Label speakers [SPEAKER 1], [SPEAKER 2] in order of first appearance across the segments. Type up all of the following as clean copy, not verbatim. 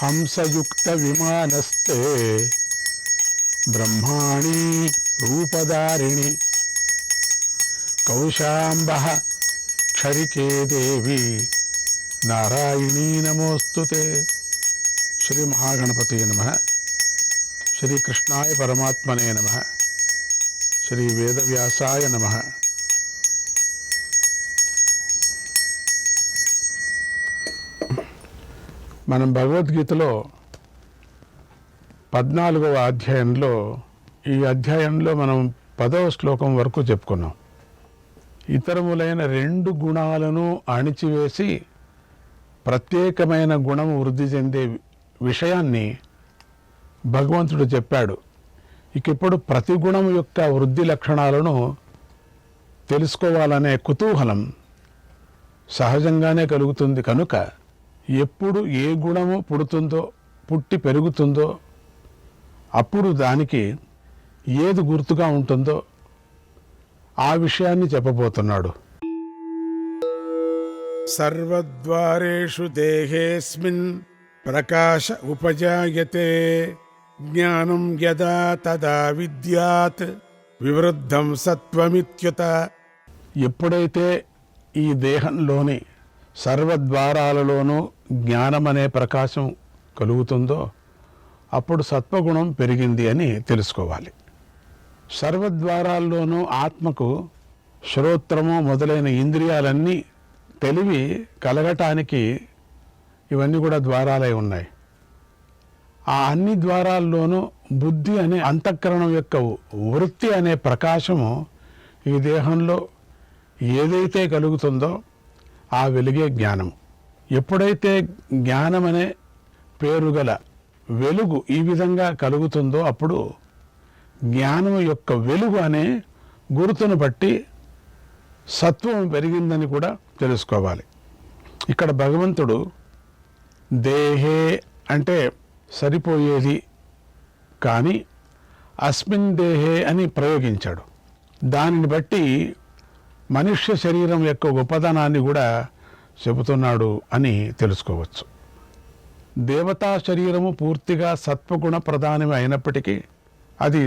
[SPEAKER 1] హంసయుక్త విమానస్తే బ్రహ్మాణి రూపధారిణి కౌశాంబ క్షరికే దేవి నారాయణీ నమోస్తుతే. శ్రీ మహాగణపతి నమః. శ్రీ కృష్ణాయ పరమాత్మనే నమః. శ్రీ వేదవ్యాసాయ నమః. మనం భగవద్గీతలో 14వ అధ్యాయంలో ఈ అధ్యాయంలో మనం 10వ శ్లోకం వరకు చెప్పుకున్నాం. ఇతరములైన 2 గుణాలను అణిచివేసి ప్రత్యేకమైన గుణము వృద్ధి చెందే విషయాన్ని భగవంతుడు చెప్పాడు. ఇప్పుడు ప్రతి గుణం యొక్క వృద్ధి లక్షణాలను తెలుసుకోవాలనే కుతూహలం సహజంగానే కలుగుతుంది. కనుక ఎప్పుడు ఏ గుణము పుట్టి పెరుగుతుందో అప్పుడు దానికి ఏది గుర్తుగా ఉంటుందో ఆ విషయాన్ని చెప్పబోతున్నాడు. సర్వద్వారేషు దేహేస్మిన్ ప్రకాశ ఉపజాయతే జ్ఞానం యదా తదా విద్యాత్ వివృద్ధం సత్వమిత్యుత. ఎప్పుడైతే ఈ దేహంలోని సర్వద్వారాలలోనూ జ్ఞానమనే ప్రకాశం కలుగుతుందో అప్పుడు సత్వగుణం పెరిగింది అని తెలుసుకోవాలి. సర్వద్వారాల్లోనూ ఆత్మకు శ్రోత్రము మొదలైన ఇంద్రియాలన్నీ తెలివి కలగటానికి ఇవన్నీ కూడా ద్వారాలై ఉన్నాయి. ఆ అన్ని ద్వారాల్లోనూ బుద్ధి అనే అంతఃకరణం యొక్క వృత్తి అనే ప్రకాశము ఈ దేహంలో ఏదైతే కలుగుతుందో ఆ వెలుగే జ్ఞానం. ఎప్పుడైతే జ్ఞానం అనే పేరుగల వెలుగు ఈ విధంగా కలుగుతుందో అప్పుడు జ్ఞానం యొక్క వెలుగు అనే గుర్తును బట్టి సత్వం పెరిగిందని కూడా తెలుసుకోవాలి. ఇక్కడ భగవంతుడు దేహే అంటే సరిపోయేది కానీ అస్మిన్ దేహే అని ప్రయోగించాడు. దానిని బట్టి మనుష్య శరీరం యొక్క గొప్పదనాన్ని కూడా చెబుతున్నాడు అని తెలుసుకోవచ్చు. దేవతా శరీరము పూర్తిగా సత్వగుణ ప్రధానమే అయినప్పటికీ అది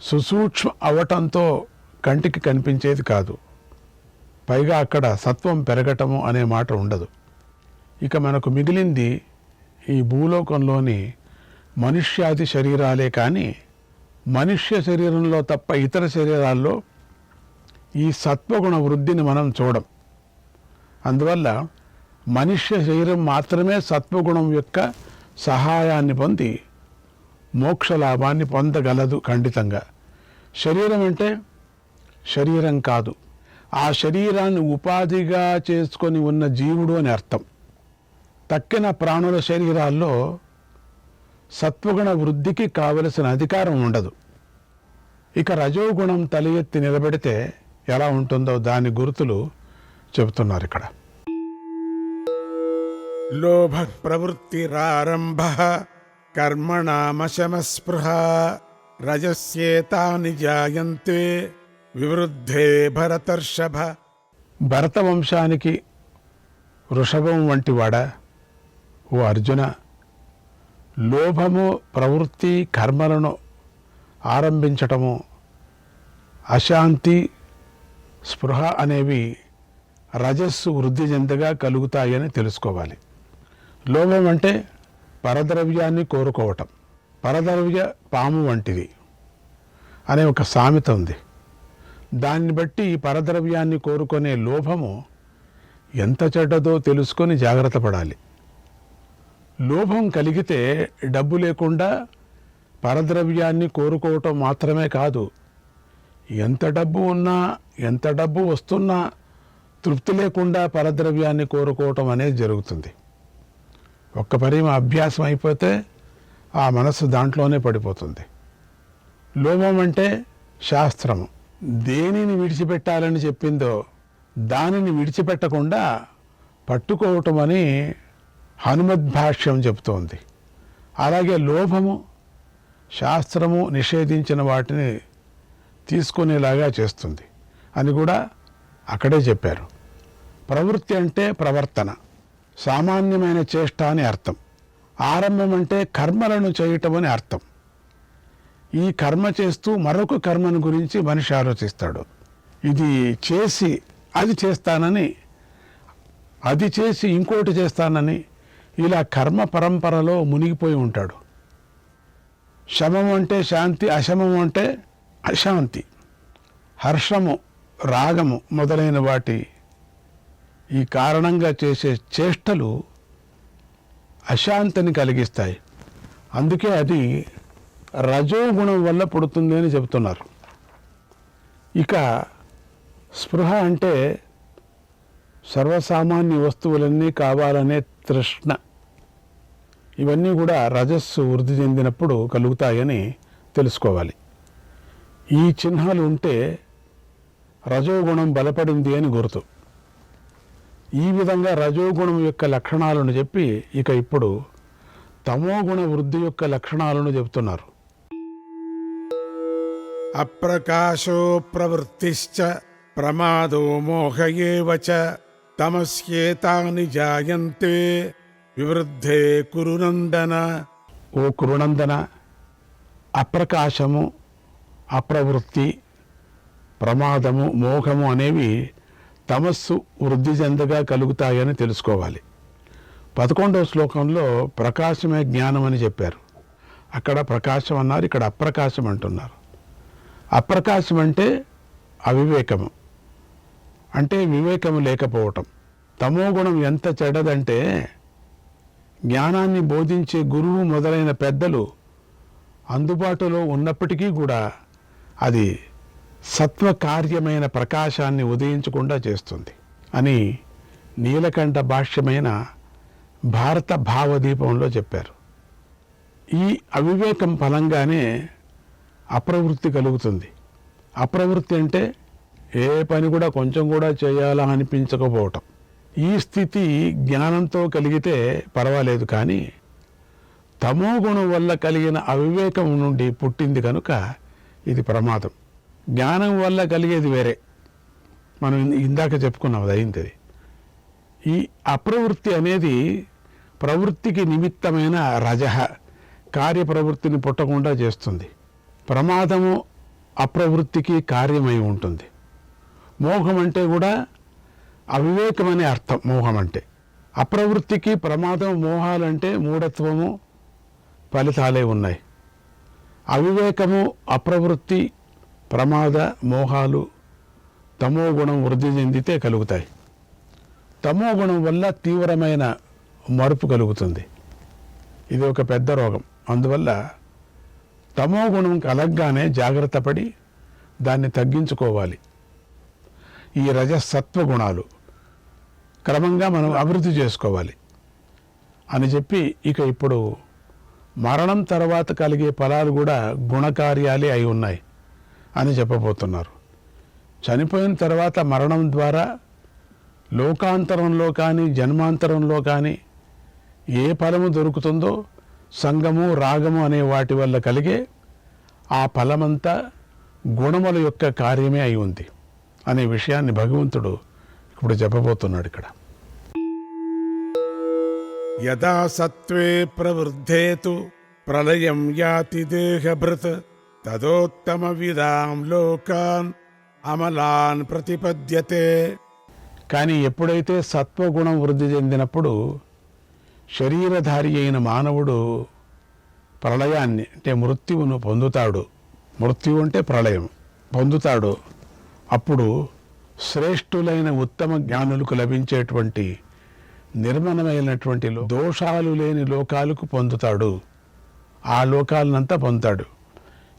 [SPEAKER 1] సుసూక్ష్మ అవటంతో కంటికి కనిపించేది కాదు. పైగా అక్కడ సత్వం పెరగటము అనే మాట ఉండదు. ఇక మనకు మిగిలింది ఈ భూలోకంలోని మనుష్యాది శరీరాలే కానీ మనుష్య శరీరంలో తప్ప ఇతర శరీరాల్లో ఈ సత్వగుణ వృద్ధిని మనం చూడం. అందువల్ల మనుష్య శరీరం మాత్రమే సత్వగుణం యొక్క సహాయాన్ని పొంది మోక్ష లాభాన్ని పొందగలదు ఖండితంగా. శరీరం అంటే శరీరం కాదు, ఆ శరీరాన్ని ఉపాధిగా చేసుకొని ఉన్న జీవుడు అని అర్థం. తక్కిన ప్రాణుల శరీరాల్లో సత్వగుణ వృద్ధికి కావలసిన అధికారం ఉండదు. ఇక రజోగుణం తల ఎత్తి నిలబెడితే ఎలా ఉంటుందో దాని గుర్తులు చెబుతున్నారు ఇక్కడ. లోభ ప్రవృత్తిరారంభ కర్మణామశమస్పృహ రజస్యేతాని జాయంతే వివృద్ధే భరతర్షభ. భరత వంశానికి వృషభం వంటి వాడా ఓ అర్జున, లోభము ప్రవృత్తి కర్మలను ఆరంభించటము అశాంతి స్పృహ అనేవి రజస్సు వృద్ధి చెందగా కలుగుతాయని తెలుసుకోవాలి. లోభం అంటే పరద్రవ్యాన్ని కోరుకోవటం. పరద్రవ్య పాము వంటిది అనే ఒక సామెత ఉంది. దాన్ని బట్టి పరద్రవ్యాన్ని కోరుకునే లోభము ఎంత చెడ్డదో తెలుసుకొని జాగ్రత్త పడాలి. లోభం కలిగితే డబ్బు లేకుండా పరద్రవ్యాన్ని కోరుకోవటం మాత్రమే కాదు, ఎంత డబ్బు ఉన్నా ఎంత డబ్బు వస్తున్నా తృప్తి లేకుండా పరద్రవ్యాన్ని కోరుకోవటం అనేది జరుగుతుంది. ఒక్క పరిమ అభ్యాసం అయిపోతే ఆ మనసు దాంట్లోనే పడిపోతుంది. లోభం అంటే శాస్త్రము దేనిని విడిచిపెట్టాలని చెప్పిందో దానిని విడిచిపెట్టకుండా పట్టుకోవటం అని హనుమద్భాష్యం చెబుతోంది. అలాగే లోభము శాస్త్రము నిషేధించిన వాటిని తీసుకునేలాగా చేస్తుంది అని కూడా అక్కడే చెప్పారు. ప్రవృత్తి అంటే ప్రవర్తన, సామాన్యమైన చేష్ట అని అర్థం. ఆరంభం అంటే కర్మలను చేయటం అని అర్థం. ఈ కర్మ చేస్తూ మరొక కర్మను గురించి మనిషి ఆలోచిస్తాడు. ఇది చేసి అది చేస్తానని, అది చేసి ఇంకోటి చేస్తానని, ఇలా కర్మ పరంపరలో మునిగిపోయి ఉంటాడు. శమం అంటే శాంతి, అశమం అంటే అశాంతి, హర్షము, రాగము మొదలైన వాటి ఈ కారణంగా చేసే చేష్టలు అశాంతిని కలిగిస్తాయి. అందుకే అది రజోగుణం వల్ల పుడుతుంది అని చెబుతున్నారు. ఇక స్పృహ అంటే సర్వసామాన్య వస్తువులన్నీ కావాలనే తృష్ణ. ఇవన్నీ కూడా రజస్సు వృద్ధి చెందినప్పుడు కలుగుతాయని తెలుసుకోవాలి. ఈ చిహ్నాలు ఉంటే రజోగుణం బలపడింది అని గుర్తు. ఈ విధంగా రజోగుణం యొక్క లక్షణాలను చెప్పి ఇక ఇప్పుడు తమోగుణ వృద్ధి యొక్క లక్షణాలను చెబుతున్నారు. అప్రకాశో ప్రవృత్తిశ్చ ప్రమాదో మోహ ఏవ చ తమస్యేతాని జాయంతే వివృద్ధే కురునందన. ఓ కురునందన, అప్రకాశము, అప్రవృత్తి, ప్రమాదము, మోహము అనేవి తమస్సు వృద్ధి చెందగా కలుగుతాయని తెలుసుకోవాలి. 11వ శ్లోకంలో ప్రకాశమే జ్ఞానం అని చెప్పారు. అక్కడ ప్రకాశం అన్నారు, ఇక్కడ అప్రకాశం అంటున్నారు. అప్రకాశం అంటే అవివేకము, అంటే వివేకము లేకపోవటం. తమోగుణం ఎంత చెడ్డదంటే జ్ఞానాన్ని బోధించే గురువు మొదలైన పెద్దలు అందుబాటులో ఉన్నప్పటికీ కూడా అది సత్వకార్యమైన ప్రకాశాన్ని ఉదయించకుండా చేస్తుంది అని నీలకంఠ భాష్యమైన భారత భావదీపంలో చెప్పారు. ఈ అవివేకం ఫలంగానే అప్రవృత్తి కలుగుతుంది. అప్రవృత్తి అంటే ఏ పని కూడా కొంచెం కూడా చేయాలా అనిపించకపోవటం. ఈ స్థితి జ్ఞానంతో కలిగితే పర్వాలేదు, కానీ తమోగుణం వల్ల కలిగిన అవివేకం నుండి పుట్టింది కనుక ఇది ప్రమాదం. జ్ఞానం వల్ల కలిగేది వేరే, మనం ఇందాక చెప్పుకున్నాం, అది అయింది. ఈ అప్రవృత్తి అనేది ప్రవృత్తికి నిమిత్తమైన రజహ, కార్యప్రవృత్తిని పుట్టకుండా చేస్తుంది. ప్రమాదము అప్రవృత్తికి కార్యమై ఉంటుంది. మోహం అంటే కూడా అవివేకమనే అర్థం. మోహం అంటే అప్రవృత్తికి ప్రమాదం, మోహాలంటే మూఢత్వము ఫలితాలే ఉన్నాయి. అవివేకము, అప్రవృత్తి, ప్రమాద, మోహాలు తమోగుణం వృద్ధి చెందితే కలుగుతాయి. తమోగుణం వల్ల తీవ్రమైన మరుపు కలుగుతుంది. ఇది ఒక పెద్ద రోగం. అందువల్ల తమోగుణం కలగ్గానే జాగ్రత్త పడి దాన్ని తగ్గించుకోవాలి. ఈ రజసత్వ గుణాలు క్రమంగా మనం అభివృద్ధి చేసుకోవాలి అని చెప్పి ఇక ఇప్పుడు మరణం తర్వాత కలిగే ఫలాలు కూడా గుణకార్యాలే అయి ఉన్నాయి అని చెప్పబోతున్నారు. చనిపోయిన తర్వాత మరణం ద్వారా లోకాంతరంలో కానీ జన్మాంతరంలో కానీ ఏ ఫలము దొరుకుతుందో సంగము, రాగము అనే వాటి వల్ల కలిగే ఆ ఫలమంతా గుణముల యొక్క కార్యమే అయి ఉంది అనే విషయాన్ని భగవంతుడు ఇప్పుడు చెప్పబోతున్నాడు. ఇక్కడ యదా సత్వే ప్రవృద్ధేతు ప్రళయం యాతి దేహభృత్ తదోత్తమ విదాం లోకాన్ అమలాన్ ప్రతిపద్యతే. కానీ ఎప్పుడైతే సత్వగుణం వృద్ధి చెందినప్పుడు శరీరధారి అయిన మానవుడు ప్రళయాన్ని అంటే మృత్యువును పొందుతాడు. మృత్యువు అంటే ప్రళయం పొందుతాడు. అప్పుడు శ్రేష్ఠులైన ఉత్తమ జ్ఞానులకు లభించేటువంటి నిర్మలమైనటువంటి దోషాలు లేని లోకాలకు పొందుతాడు. ఆ లోకాలనంతా పొందుతాడు.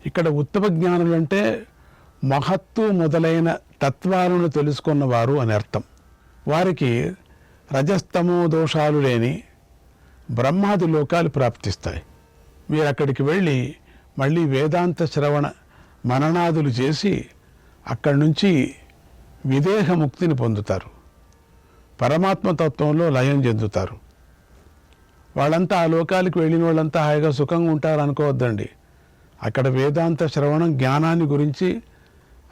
[SPEAKER 1] ఇక్కడ ఉత్తమ జ్ఞానులు అంటే మహత్తు మొదలైన తత్వాలను తెలుసుకున్నవారు అని అర్థం. వారికి రజస్తమో దోషాలు లేని బ్రహ్మాది లోకాలు ప్రాప్తిస్తాయి. మీరు అక్కడికి వెళ్ళి మళ్ళీ వేదాంత శ్రవణ మననాదులు చేసి అక్కడి నుంచి విదేహముక్తిని పొందుతారు. పరమాత్మతత్వంలో లయం చెందుతారు. వాళ్ళంతా ఆ లోకాలకు వెళ్ళిన వాళ్ళంతా హాయిగా సుఖంగా ఉంటారు అనుకోవద్దండి. అక్కడ వేదాంత శ్రవణం, జ్ఞానాన్ని గురించి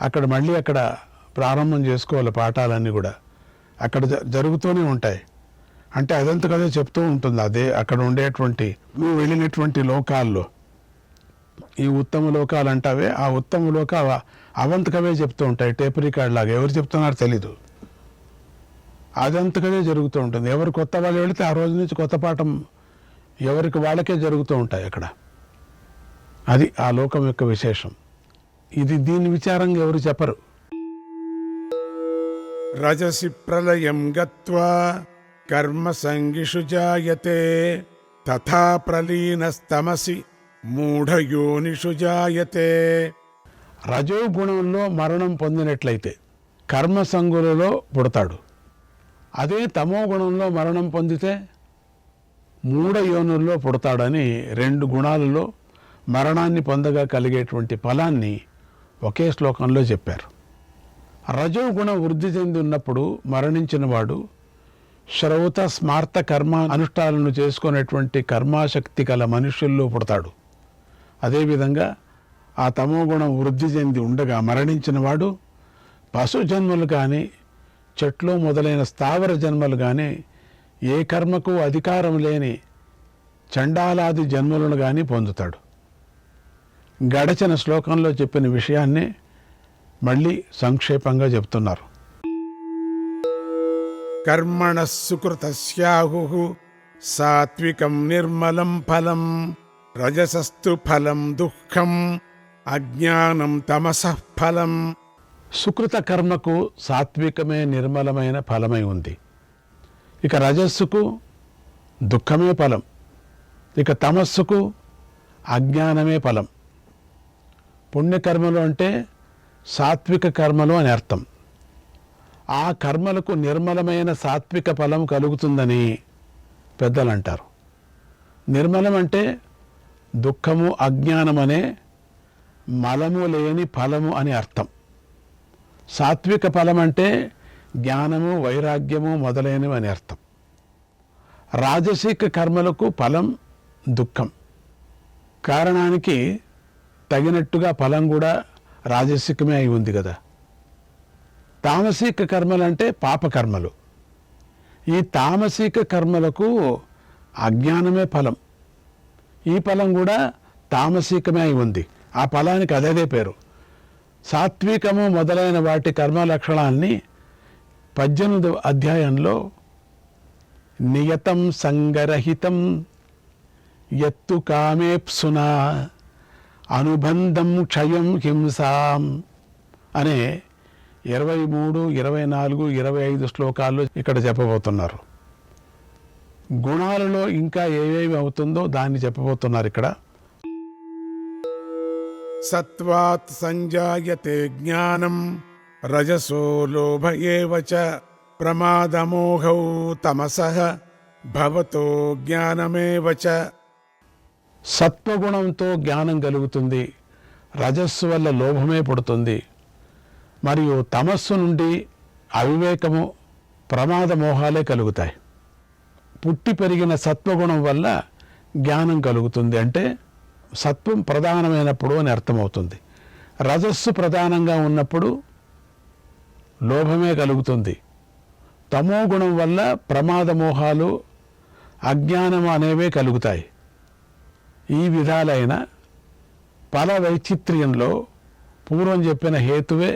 [SPEAKER 1] అక్కడ మళ్ళీ అక్కడ ప్రారంభం చేసుకోవాలి. పాఠాలన్నీ కూడా అక్కడ జరుగుతూనే ఉంటాయి. అంటే అదంతకదే చెప్తూ ఉంటుంది. అదే అక్కడ ఉండేటువంటి నువ్వు వెళ్ళినటువంటి లోకాల్లో ఈ ఉత్తమ లోకాలు అంటావే, ఆ ఉత్తమ లోక అవంతకవే చెప్తూ ఉంటాయి. టేప్ రికార్డ్ లాగా ఎవరు చెప్తున్నారో తెలీదు, అదంతకదే జరుగుతూ ఉంటుంది. ఎవరు కొత్త వాళ్ళు వెళితే ఆ రోజు నుంచి కొత్త పాఠం ఎవరికి వాళ్ళకే జరుగుతూ ఉంటాయి అక్కడ. అది ఆ లోకం యొక్క విశేషం. ఇది దీని విచారంగా ఎవరు చెప్పరు.
[SPEAKER 2] రజసి ప్రళయం గత్వా కర్మ సంగిషు జాయతే తథా ప్రలీనస్తమసి మూఢయోనిషు జాయతే.
[SPEAKER 1] రజోగుణంలో మరణం పొందినట్లయితే కర్మ సంగులలో పుడతాడు. అదే తమో గుణంలో మరణం పొందితే మూఢ యోనుల్లో పుడతాడని 2 గుణాలలో మరణాన్ని పొందగా కలిగేటువంటి ఫలాన్ని ఒకే శ్లోకంలో చెప్పారు. రజోగుణ వృద్ధి చెంది ఉన్నప్పుడు మరణించిన వాడు శ్రౌత స్మార్త కర్మ అనుష్ఠానాలను చేసుకునేటువంటి కర్మాశక్తి గల మనుష్యుల్లో పుడతాడు. అదేవిధంగా ఆ తమో గుణం వృద్ధి చెంది ఉండగా మరణించిన వాడు పశు జన్మలు కానీ చెట్లు మొదలైన స్థావర జన్మలు కానీ ఏ కర్మకు అధికారం లేని చండాలాది జన్మలను కానీ పొందుతాడు. గడచిన శ్లోకంలో చెప్పిన విషయాన్ని మళ్ళీ సంక్షేపంగా చెప్తున్నారు.
[SPEAKER 2] కర్మణః సుకృతస్యాహుః సాత్వికం నిర్మలం ఫలం రజసస్తు ఫలం దుఃఖం అజ్ఞానం తమసః ఫలం.
[SPEAKER 1] సుకృత కర్మకు సాత్వికమే నిర్మలమైన ఫలమై ఉంది. ఇక రజస్సుకు దుఃఖమే ఫలం, ఇక తమస్సుకు అజ్ఞానమే ఫలం. పుణ్యకర్మలు అంటే సాత్విక కర్మలు అని అర్థం. ఆ కర్మలకు నిర్మలమైన సాత్విక ఫలం కలుగుతుందని పెద్దలు అంటారు. నిర్మలం అంటే దుఃఖము అజ్ఞానం అనే మలము లేని ఫలము అని అర్థం. సాత్విక ఫలం అంటే జ్ఞానము వైరాగ్యము మొదలైనవి అని అర్థం. రాజసిక కర్మలకు ఫలం దుఃఖం. కారణానికి తగినట్టుగా ఫలం కూడా రాజసికమే అయి ఉంది కదా. తామసిక కర్మలంటే పాపకర్మలు. ఈ తామసిక కర్మలకు అజ్ఞానమే ఫలం. ఈ ఫలం కూడా తామసికమే అయి ఉంది. ఆ ఫలానికి అదే పేరు. సాత్వికము మొదలైన వాటి కర్మ లక్షణాన్ని 18వ అధ్యాయంలో నియతం సంగరహితం యత్తు కామేప్సునా అనుబంధం క్షయం హింసాం అనే 23, 24, 25 శ్లోకాల్లో ఇక్కడ చెప్పబోతున్నారు. గుణాలలో ఇంకా ఏవేవి అవుతుందో దాన్ని చెప్పబోతున్నారు ఇక్కడ.
[SPEAKER 2] సత్వాత్ సంజాయతే జ్ఞానం రజసో లోభ ఏవ చ ప్రమాదమోహౌ తమసః భవతో జ్ఞానమేవ చ.
[SPEAKER 1] సత్వగుణంతో జ్ఞానం కలుగుతుంది, రజస్సు వల్ల లోభమే పుడుతుంది, మరియు తమస్సు నుండి అవివేకము ప్రమాద మోహాలే కలుగుతాయి. పుట్టి పెరిగిన సత్వగుణం వల్ల జ్ఞానం కలుగుతుంది అంటే సత్వం ప్రధానమైనప్పుడు అని అర్థమవుతుంది. రజస్సు ప్రధానంగా ఉన్నప్పుడు లోభమే కలుగుతుంది. తమో గుణం వల్ల ప్రమాద మోహాలు అజ్ఞానం అనేవే కలుగుతాయి. ఈ విధాలైన ఫల వైచిత్ర్యంలో పూర్వం చెప్పిన హేతువే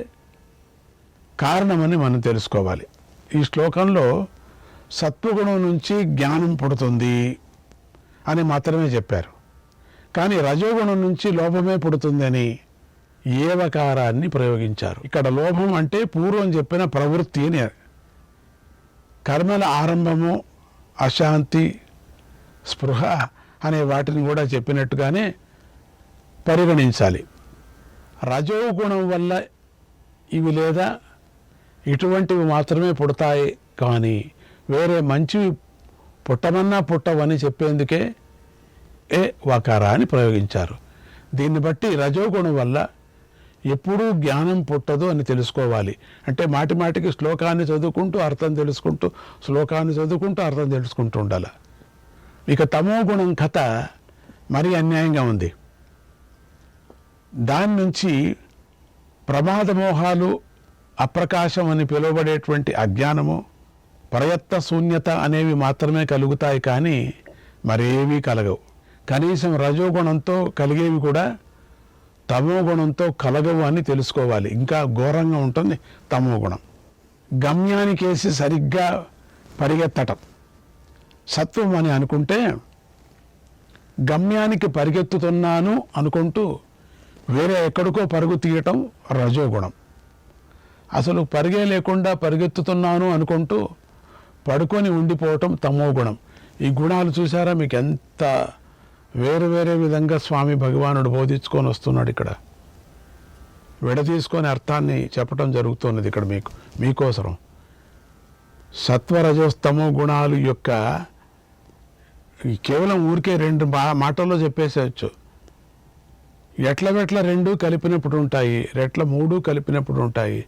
[SPEAKER 1] కారణమని మనం తెలుసుకోవాలి. ఈ శ్లోకంలో సత్వగుణం నుంచి జ్ఞానం పుడుతుంది అని మాత్రమే చెప్పారు. కానీ రజోగుణం నుంచి లోభమే పుడుతుందని ఏవకారాన్ని ప్రయోగించారు. ఇక్కడ లోభం అంటే పూర్వం చెప్పిన ప్రవృత్తి అని. కర్మల ఆరంభము, అశాంతి, స్పృహ అనే వాటిని కూడా చెప్పినట్టుగానే పరిగణించాలి. రజోగుణం వల్ల ఇవి లేదా ఇటువంటివి మాత్రమే పుడతాయి, కానీ వేరే మంచివి పుట్టమన్నా పుట్టవని చెప్పేందుకే వకారా అని ప్రయోగించారు. దీన్ని బట్టి రజోగుణం వల్ల ఎప్పుడూ జ్ఞానం పుట్టదు అని తెలుసుకోవాలి. అంటే మాటి మాటికి శ్లోకాన్ని చదువుకుంటూ అర్థం తెలుసుకుంటూ, శ్లోకాన్ని చదువుకుంటూ అర్థం తెలుసుకుంటూ ఉండాలి. ఇక తమో గుణం కథ మరీ అన్యాయంగా ఉంది. దాని నుంచి ప్రమాదమోహాలు, అప్రకాశం అని పిలువబడేటువంటి అజ్ఞానము, ప్రయత్న శూన్యత అనేవి మాత్రమే కలుగుతాయి, కానీ మరేవీ కలగవు. కనీసం రజోగుణంతో కలిగేవి కూడా తమో గుణంతో కలగవు అని తెలుసుకోవాలి. ఇంకా ఘోరంగా ఉంటుంది తమో గుణం. గమ్యానికేసి సరిగ్గా పరిగెత్తటం సత్వం అని అనుకుంటే, గమ్యానికి పరిగెత్తుతున్నాను అనుకుంటూ వేరే ఎక్కడికో పరుగు తీయటం రజోగుణం. అసలు పరిగే లేకుండా పరిగెత్తుతున్నాను అనుకుంటూ పడుకొని ఉండిపోవటం తమో గుణం. ఈ గుణాలు చూసారా మీకు ఎంత వేరు వేరే విధంగా స్వామి భగవానుడు బోధించుకొని వస్తున్నాడు. ఇక్కడ విడదీసుకొని అర్థాన్ని చెప్పటం జరుగుతున్నది ఇక్కడ మీకోసరం. సత్వరజోస్తమో గుణాలు యొక్క కేవలం ఊరికే రెండు మాటల్లో చెప్పేసేయచ్చు. ఎట్ల రెండు కలిపినప్పుడు ఉంటాయి, రెట్ల మూడు కలిపినప్పుడు ఉంటాయి,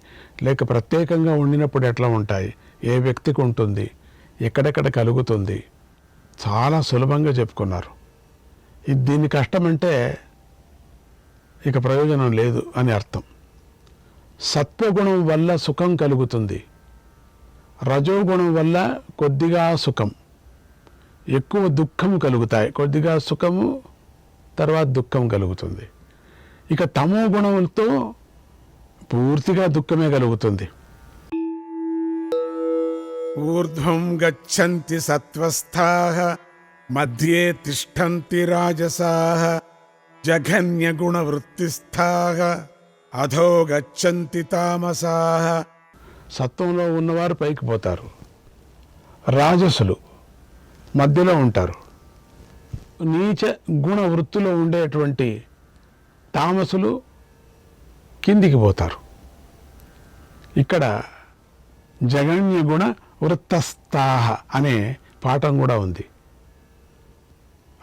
[SPEAKER 1] లేక ప్రత్యేకంగా ఉండినప్పుడు ఎట్లా ఉంటాయి, ఏ వ్యక్తికి ఉంటుంది, ఎక్కడెక్కడ కలుగుతుంది, చాలా సులభంగా చెప్పుకున్నారు. దీన్ని కష్టమంటే ఇక ప్రయోజనం లేదు అని అర్థం. సత్వగుణం వల్ల సుఖం కలుగుతుంది, రజోగుణం వల్ల కొద్దిగా సుఖం, ఎక్కువ దుఃఖము కలుగుతాయి. కొద్దిగా సుఖము తర్వాత దుఃఖం కలుగుతుంది. ఇక తమో గుణంతో పూర్తిగా దుఃఖమే కలుగుతుంది.
[SPEAKER 2] ఊర్ధ్వం గచ్చంతి సత్వస్థాః మధ్యే తిష్టంతి రాజసాః జఘన్యగుణవృత్తిస్థాః అధో గచ్చంతి తామసాః.
[SPEAKER 1] సత్వంలో ఉన్నవారు పైకి పోతారు, రాజసులు మధ్యలో ఉంటారు, నీచ గుణ వృత్తిలో ఉండేటువంటి తామసులు కిందికి పోతారు. ఇక్కడ జగన్య గుణ వృత్తస్థాహ అనే పాఠం కూడా ఉంది.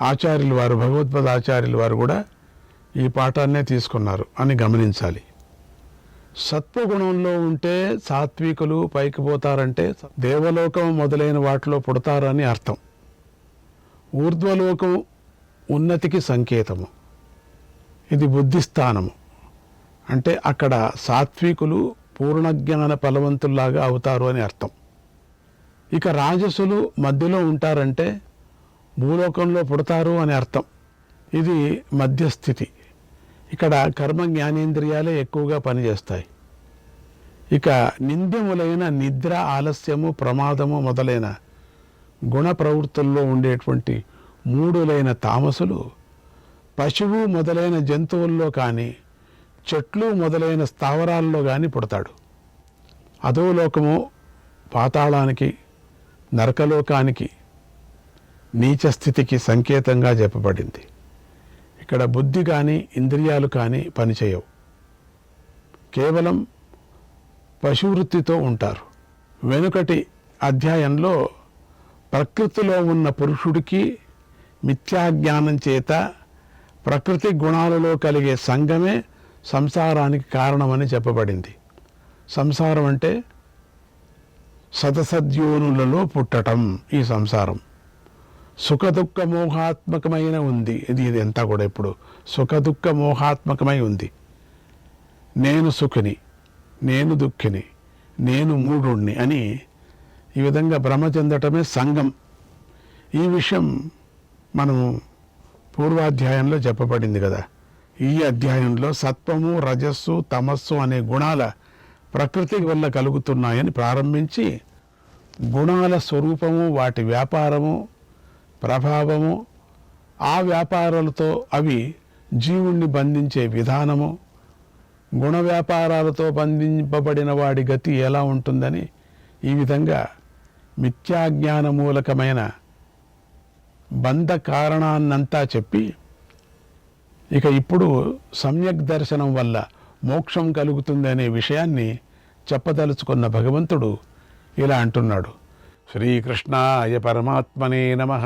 [SPEAKER 1] ఆచార్యులు వారు, భగవద్పద ఆచార్యులు వారు కూడా ఈ పాఠాన్నే తీసుకున్నారు అని గమనించాలి. సత్వగుణంలో ఉంటే సాత్వికులు పైకి పోతారంటే దేవలోకం మొదలైన వాటిలో పుడతారని అర్థం. ఊర్ధ్వలోకం ఉన్నతికి సంకేతము. ఇది బుద్ధిస్థానము. అంటే అక్కడ సాత్వికులు పూర్ణజ్ఞాన ఫలవంతుల్లాగా అవుతారు అని అర్థం. ఇక రాజసులు మధ్యలో ఉంటారంటే భూలోకంలో పుడతారు అని అర్థం. ఇది మధ్యస్థితి. ఇక్కడ కర్మ జ్ఞానేంద్రియాలే ఎక్కువగా పనిచేస్తాయి. ఇక నింద్యములైన నిద్ర, ఆలస్యము, ప్రమాదము మొదలైన గుణ ప్రవృత్తుల్లో ఉండేటువంటి మూడులైన తామసులు పశువు మొదలైన జంతువుల్లో కానీ చెట్లు మొదలైన స్థావరాల్లో కానీ పుడతాడు. అధోలోకము పాతాళానికి, నరకలోకానికి, నీచ స్థితికి సంకేతంగా చెప్పబడింది. ఇక్కడ బుద్ధి కానీ ఇంద్రియాలు కానీ పనిచేయవు, కేవలం పశువృత్తితో ఉంటారు. వెనుకటి అధ్యాయంలో ప్రకృతిలో ఉన్న పురుషుడికి మిథ్యాజ్ఞానం చేత ప్రకృతి గుణాలలో కలిగే సంగమే సంసారానికి కారణమని చెప్పబడింది. సంసారం అంటే సతసద్యోనులలో పుట్టటం. ఈ సంసారం సుఖదుఖ మోహాత్మకమైన ఉంది. ఇది అంతా కూడా ఇప్పుడు సుఖదుఖ మోహాత్మకమై ఉంది. నేను సుఖిని, నేను దుఃఖిని, నేను మూఢుణ్ణి అని ఈ విధంగా భ్రమ చెందటమే సంగం. ఈ విషయం మనం పూర్వాధ్యాయంలో చెప్పబడింది కదా. ఈ అధ్యాయంలో సత్వము, రజస్సు, తమస్సు అనే గుణాల ప్రకృతి వల్ల కలుగుతున్నాయని ప్రారంభించి గుణాల స్వరూపము, వాటి వ్యాపారము, ప్రభావము, ఆ వ్యాపారాలతో అవి జీవుణ్ణి బంధించే విధానము, గుణ వ్యాపారాలతో బంధింపబడిన వాడి గతి ఎలా ఉంటుందని ఈ విధంగా మిథ్యాజ్ఞాన మూలకమైన బంధ కారణాన్నంతా చెప్పి ఇక ఇప్పుడు సమ్యక్ దర్శనం వల్ల మోక్షం కలుగుతుంది అనే విషయాన్ని చెప్పదలుచుకున్న భగవంతుడు ఇలా అంటున్నాడు. శ్రీకృష్ణాయ పరమాత్మనే నమః.